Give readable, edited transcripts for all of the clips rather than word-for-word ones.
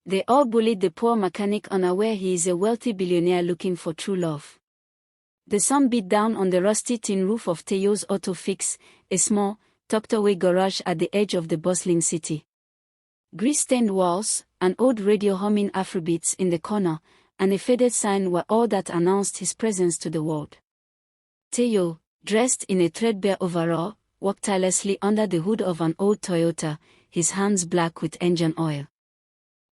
They all bullied the poor mechanic, unaware he is a wealthy billionaire looking for true love. The sun beat down on the rusty tin roof of Teo's Auto Fix, a small, tucked-away garage at the edge of the bustling city. Grease-stained walls, an old radio humming Afrobeats in the corner, and a faded sign were all that announced his presence to the world. Teo, dressed in a threadbare overall, walked tirelessly under the hood of an old Toyota, his hands black with engine oil.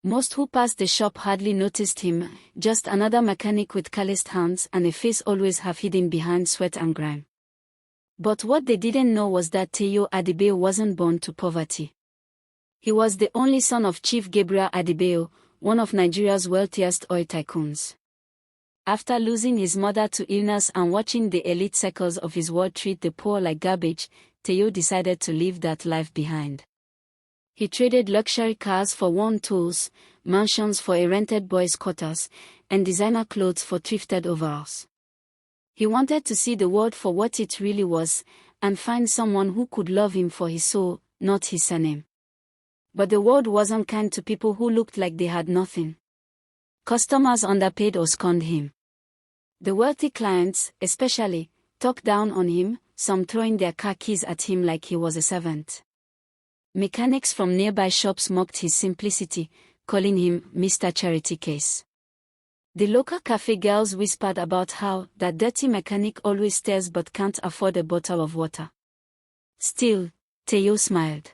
Most who passed the shop hardly noticed him, just another mechanic with calloused hands and a face always half hidden behind sweat and grime. But what they didn't know was that Teo Adebayo wasn't born to poverty. He was the only son of Chief Gabriel Adebayo, one of Nigeria's wealthiest oil tycoons. After losing his mother to illness and watching the elite circles of his world treat the poor like garbage, Teo decided to leave that life behind. He traded luxury cars for worn tools, mansions for a rented boys' quarters, and designer clothes for thrifted overalls. He wanted to see the world for what it really was, and find someone who could love him for his soul, not his surname. But the world wasn't kind to people who looked like they had nothing. Customers underpaid or scorned him. The wealthy clients, especially, talked down on him, some throwing their car keys at him like he was a servant. Mechanics from nearby shops mocked his simplicity, calling him Mr. Charity Case. The local cafe girls whispered about how that dirty mechanic always stares but can't afford a bottle of water. Still, Teo smiled.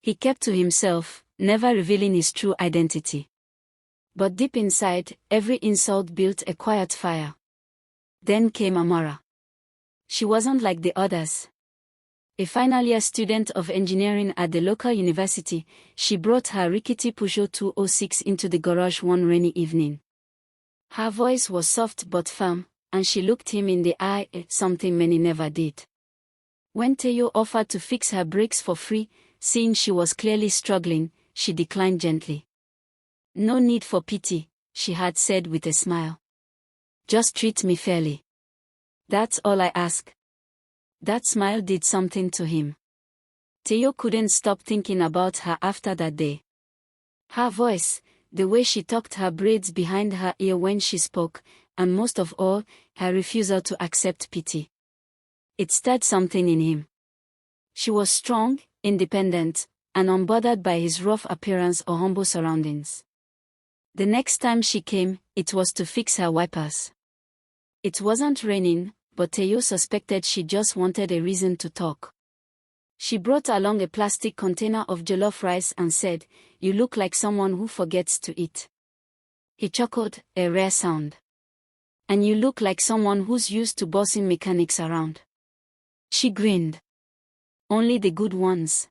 He kept to himself, never revealing his true identity. But deep inside, every insult built a quiet fire. Then came Amara. She wasn't like the others. A final-year student of engineering at the local university, she brought her rickety Peugeot 206 into the garage one rainy evening. Her voice was soft but firm, and she looked him in the eye, something many never did. When Teo offered to fix her brakes for free, seeing she was clearly struggling, she declined gently. "No need for pity," she had said with a smile. "Just treat me fairly. That's all I ask." That smile did something to him. Teo couldn't stop thinking about her after that day. Her voice, the way she tucked her braids behind her ear when she spoke, and most of all, her refusal to accept pity. It stirred something in him. She was strong, independent, and unbothered by his rough appearance or humble surroundings. The next time she came, it was to fix her wipers. It wasn't raining, but Teo suspected she just wanted a reason to talk. She brought along a plastic container of jollof rice and said, "You look like someone who forgets to eat." He chuckled, a rare sound. "And you look like someone who's used to bossing mechanics around." She grinned. "Only the good ones."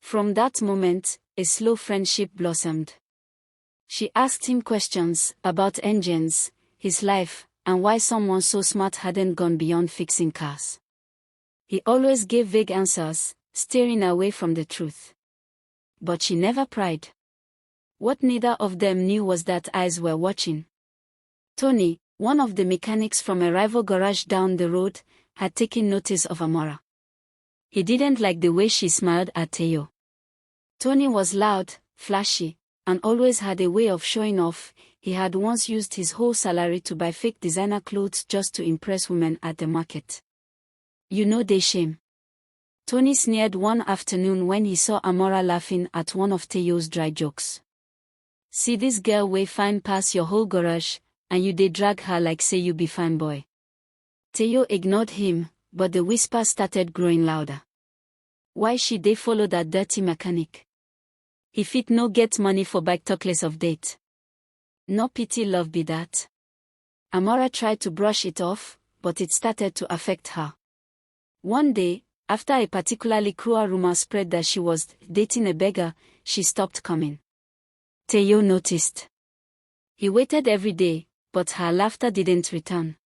From that moment, a slow friendship blossomed. She asked him questions about engines, his life, and why someone so smart hadn't gone beyond fixing cars. He always gave vague answers, steering away from the truth. But she never pried. What neither of them knew was that eyes were watching. Tony, one of the mechanics from a rival garage down the road, had taken notice of Amara. He didn't like the way she smiled at Teo. Tony was loud, flashy, and always had a way of showing off. He had once used his whole salary to buy fake designer clothes just to impress women at the market. "You know they shame." Tony sneered one afternoon when he saw Amara laughing at one of Teo's dry jokes. "See this girl way fine pass your whole garage, and you dey drag her like say you be fine boy." Teo ignored him, but the whisper started growing louder. "Why she dey follow that dirty mechanic? He fit no get money for bike talkless of date. No pity love be that." Amara tried to brush it off, but it started to affect her. One day, after a particularly cruel rumor spread that she was dating a beggar, she stopped coming. Teo noticed. He waited every day, but her laughter didn't return.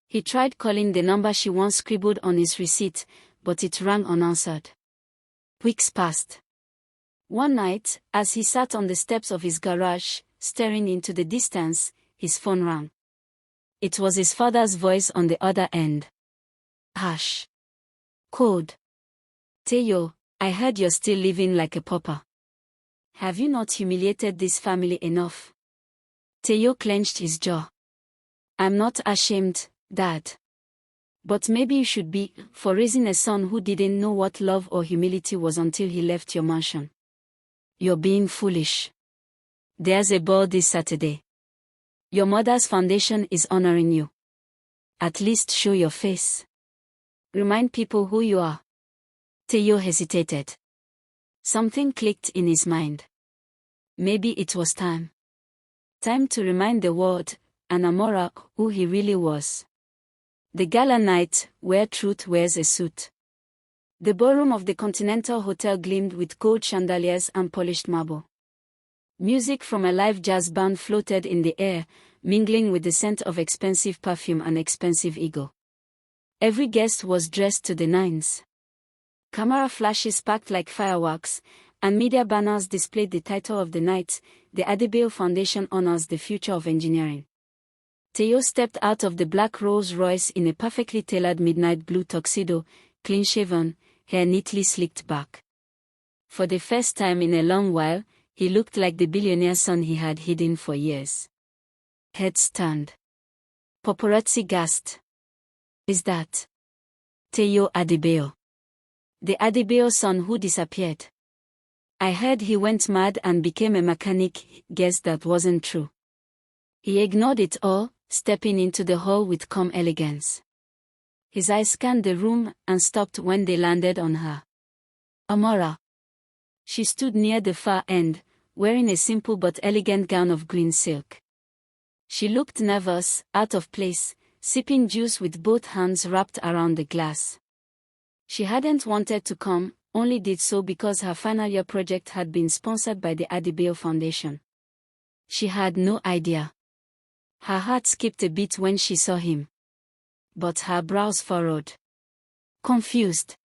He tried calling the number she once scribbled on his receipt, but it rang unanswered. Weeks passed. One night, as he sat on the steps of his garage, staring into the distance, his phone rang. It was his father's voice on the other end. Harsh. Cold. "Teo, I heard you're still living like a pauper." Have you not humiliated this family enough? Teo clenched his jaw. I'm not ashamed, Dad. But maybe you should be, for raising a son who didn't know what love or humility was until he left your mansion. You're being foolish. There's a ball this Saturday. Your mother's foundation is honoring you. At least show your face. Remind people who you are. Teo hesitated. Something clicked in his mind. Maybe it was time. Time to remind the world, and Amora, who he really was. The gala night, where truth wears a suit. The ballroom of the Continental Hotel gleamed with gold chandeliers and polished marble. Music from a live jazz band floated in the air, mingling with the scent of expensive perfume and expensive ego. Every guest was dressed to the nines. Camera flashes sparkled like fireworks, and media banners displayed the title of the night, the Adebayo Foundation honors the future of engineering. Teo stepped out of the black Rolls-Royce in a perfectly tailored midnight blue tuxedo, clean-shaven, hair neatly slicked back. For the first time in a long while, he looked like the billionaire son he had hidden for years. Heads turned. Paparazzi gasped. Is that Teo Adebayo? The Adebayo son who disappeared. I heard he went mad and became a mechanic. Guess that wasn't true. He ignored it all, stepping into the hall with calm elegance. His eyes scanned the room and stopped when they landed on her. Amora. She stood near the far end, wearing a simple but elegant gown of green silk. She looked nervous, out of place, sipping juice with both hands wrapped around the glass. She hadn't wanted to come, only did so because her final year project had been sponsored by the Adebayo Foundation. She had no idea. Her heart skipped a beat when she saw him. But her brows furrowed. Confused.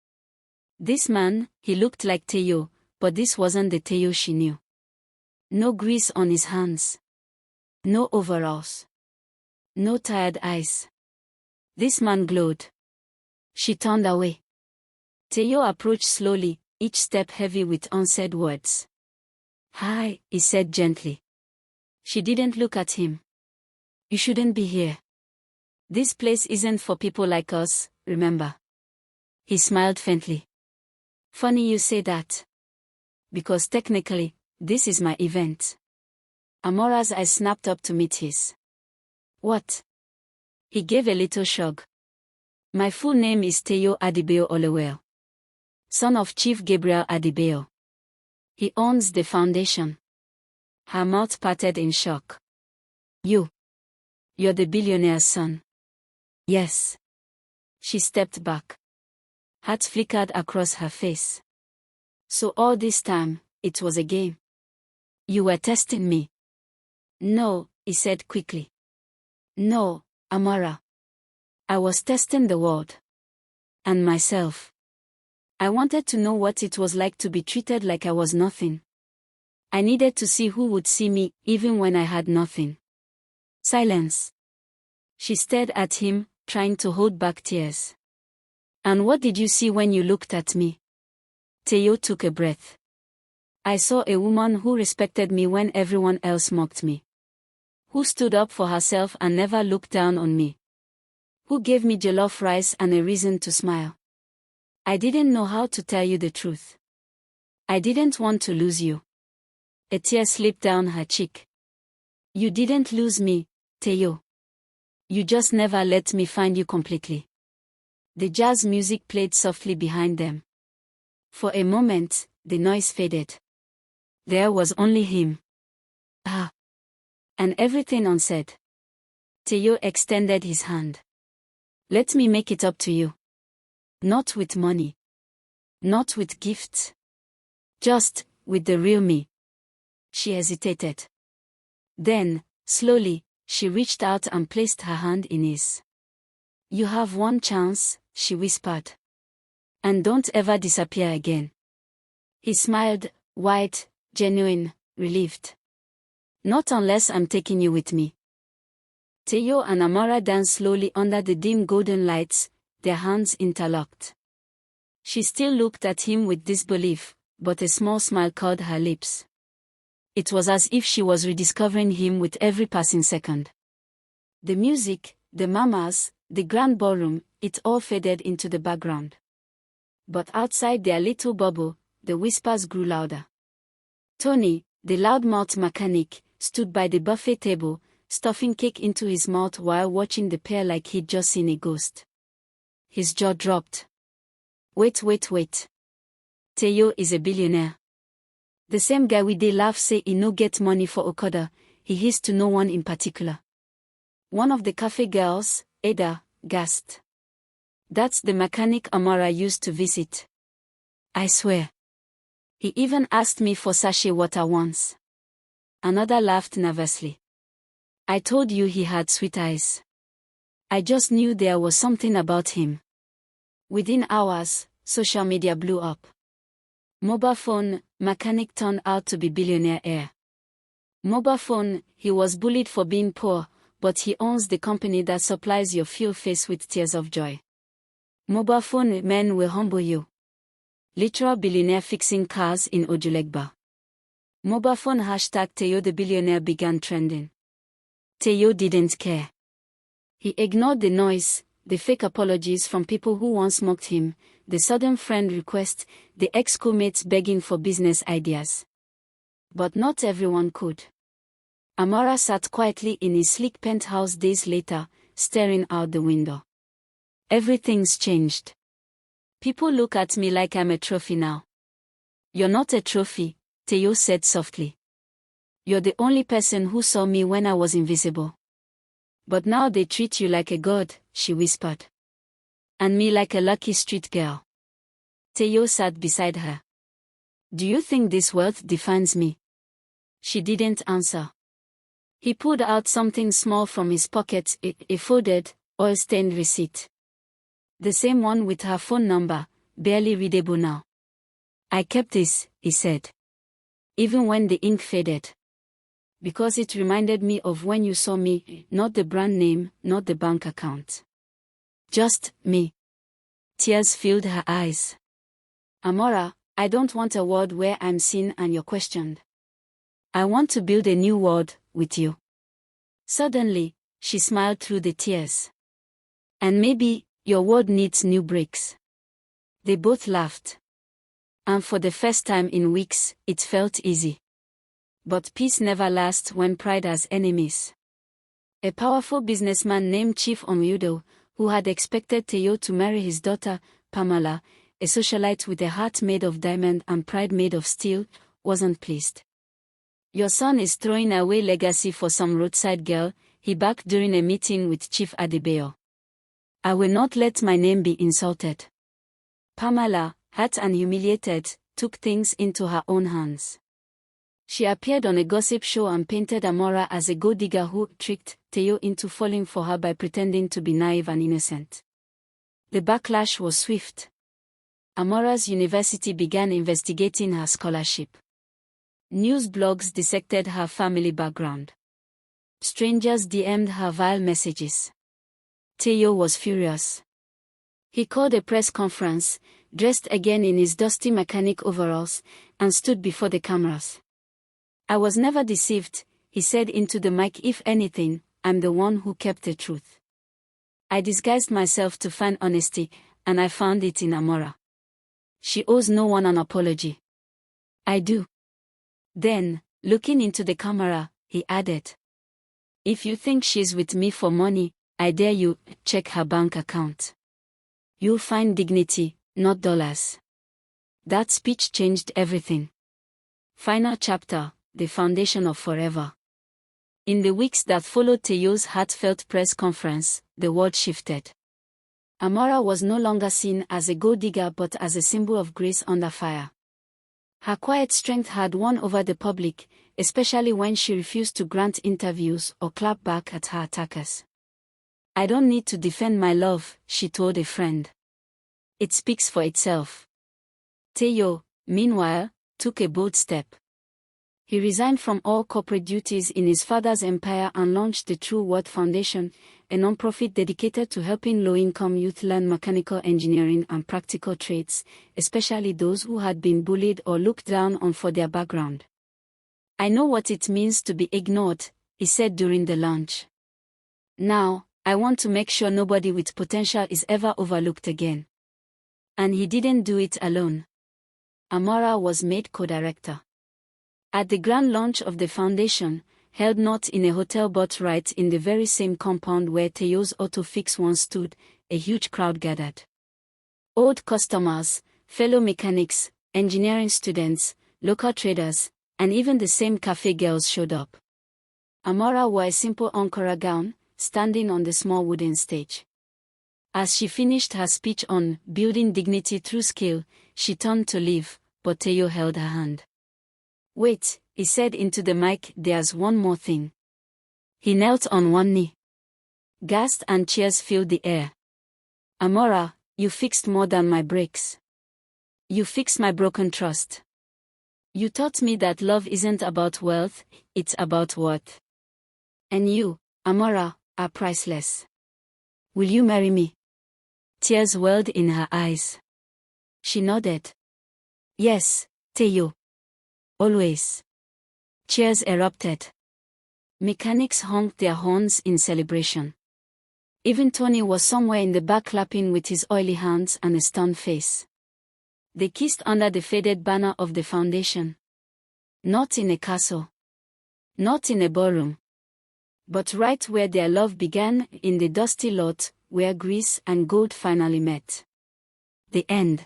This man, he looked like Teo, but this wasn't the Teo she knew. No grease on his hands. No overalls. No tired eyes. This man glowed. She turned away. Teo approached slowly, each step heavy with unsaid words. Hi, he said gently. She didn't look at him. You shouldn't be here. This place isn't for people like us, remember? He smiled faintly. Funny you say that. Because technically, this is my event. Amora's eyes snapped up to meet his. What? He gave a little shrug. My full name is Teo Adebayo Olewale, son of Chief Gabriel Adebayo. He owns the foundation. Her mouth parted in shock. You're the billionaire's son. Yes. She stepped back. Heart flickered across her face. So all this time, it was a game. You were testing me. No, he said quickly. No, Amora. I was testing the world. And myself. I wanted to know what it was like to be treated like I was nothing. I needed to see who would see me, even when I had nothing. Silence. She stared at him, trying to hold back tears. And what did you see when you looked at me? Teo took a breath. I saw a woman who respected me when everyone else mocked me. Who stood up for herself and never looked down on me. Who gave me jollof rice and a reason to smile. I didn't know how to tell you the truth. I didn't want to lose you. A tear slipped down her cheek. You didn't lose me, Teo. You just never let me find you completely. The jazz music played softly behind them. For a moment, the noise faded. There was only him. And everything unsaid. Teo extended his hand. Let me make it up to you. Not with money. Not with gifts. Just with the real me. She hesitated. Then, slowly, she reached out and placed her hand in his. You have one chance, she whispered. And don't ever disappear again. He smiled, white, genuine, relieved. Not unless I'm taking you with me. Teo and Amora danced slowly under the dim golden lights, their hands interlocked. She still looked at him with disbelief, but a small smile curled her lips. It was as if she was rediscovering him with every passing second. The music, the mamas, the grand ballroom, it all faded into the background. But outside their little bubble, the whispers grew louder. Tony, the loudmouthed mechanic, stood by the buffet table, stuffing cake into his mouth while watching the pair like he'd just seen a ghost. His jaw dropped. Wait. Teo is a billionaire. The same guy we dey laugh say he no get money for Okada, he hissed to no one in particular. One of the cafe girls, Ada, gasped. That's the mechanic Amara used to visit. I swear. He even asked me for sachet water once. Another laughed nervously. I told you he had sweet eyes. I just knew there was something about him. Within hours, social media blew up. Mobile phone, mechanic turned out to be billionaire heir. Mobile phone, he was bullied for being poor, but he owns the company that supplies your fuel face with tears of joy. Mobile phone, men will humble you. Literal billionaire fixing cars in Ojulegba. Mobile phone hashtag Teo the billionaire began trending. Teo didn't care. He ignored the noise, the fake apologies from people who once mocked him, the sudden friend request, the ex-co-mates begging for business ideas. But not everyone could. Amara sat quietly in his sleek penthouse days later, staring out the window. Everything's changed. People look at me like I'm a trophy now. You're not a trophy, Teo said softly. You're the only person who saw me when I was invisible. But now they treat you like a god, she whispered. And me like a lucky street girl. Teo sat beside her. Do you think this wealth defines me? She didn't answer. He pulled out something small from his pocket, a folded, oil-stained receipt. The same one with her phone number, barely readable now. I kept this, he said. Even when the ink faded. Because it reminded me of when you saw me, not the brand name, not the bank account. Just me. Tears filled her eyes. Amora, I don't want a world where I'm seen and you're questioned. I want to build a new world, with you. Suddenly, she smiled through the tears. And maybe, your world needs new bricks. They both laughed. And for the first time in weeks, it felt easy. But peace never lasts when pride has enemies. A powerful businessman named Chief Onwudo, who had expected Teo to marry his daughter, Pamela, a socialite with a heart made of diamond and pride made of steel, wasn't pleased. Your son is throwing away legacy for some roadside girl, he barked during a meeting with Chief Adebayo. I will not let my name be insulted. Pamela, hurt and humiliated, took things into her own hands. She appeared on a gossip show and painted Amora as a gold digger who tricked Teo into falling for her by pretending to be naive and innocent. The backlash was swift. Amora's university began investigating her scholarship. News blogs dissected her family background. Strangers DM'd her vile messages. Teo was furious. He called a press conference, dressed again in his dusty mechanic overalls, and stood before the cameras. I was never deceived, he said into the mic. If anything, I'm the one who kept the truth. I disguised myself to find honesty, and I found it in Amora. She owes no one an apology. I do. Then, looking into the camera, he added. If you think she's with me for money, I dare you, check her bank account. You'll find dignity, not dollars. That speech changed everything. Final chapter. The foundation of forever. In the weeks that followed Teo's heartfelt press conference, the world shifted. Amora was no longer seen as a gold digger but as a symbol of grace under fire. Her quiet strength had won over the public, especially when she refused to grant interviews or clap back at her attackers. I don't need to defend my love, she told a friend. It speaks for itself. Teo, meanwhile, took a bold step. He resigned from all corporate duties in his father's empire and launched the True Worth Foundation, a non-profit dedicated to helping low-income youth learn mechanical engineering and practical trades, especially those who had been bullied or looked down on for their background. I know what it means to be ignored, he said during the lunch. Now, I want to make sure nobody with potential is ever overlooked again. And he didn't do it alone. Amara was made co-director. At the grand launch of the foundation, held not in a hotel but right in the very same compound where Teyo's Auto Fix once stood, a huge crowd gathered. Old customers, fellow mechanics, engineering students, local traders, and even the same cafe girls showed up. Amara wore a simple Ankara gown, standing on the small wooden stage. As she finished her speech on building dignity through skill, she turned to leave, but Teyo held her hand. Wait, he said into the mic, there's one more thing. He knelt on one knee. Gasps and cheers filled the air. Amara, you fixed more than my brakes. You fixed my broken trust. You taught me that love isn't about wealth, it's about worth. And you, Amara, are priceless. Will you marry me? Tears welled in her eyes. She nodded. Yes, Teyo. Always. Cheers erupted. Mechanics honked their horns in celebration. Even Tony was somewhere in the back clapping with his oily hands and a stern face. They kissed under the faded banner of the foundation. Not in a castle. Not in a ballroom. But right where their love began, in the dusty lot, where grease and gold finally met. The end.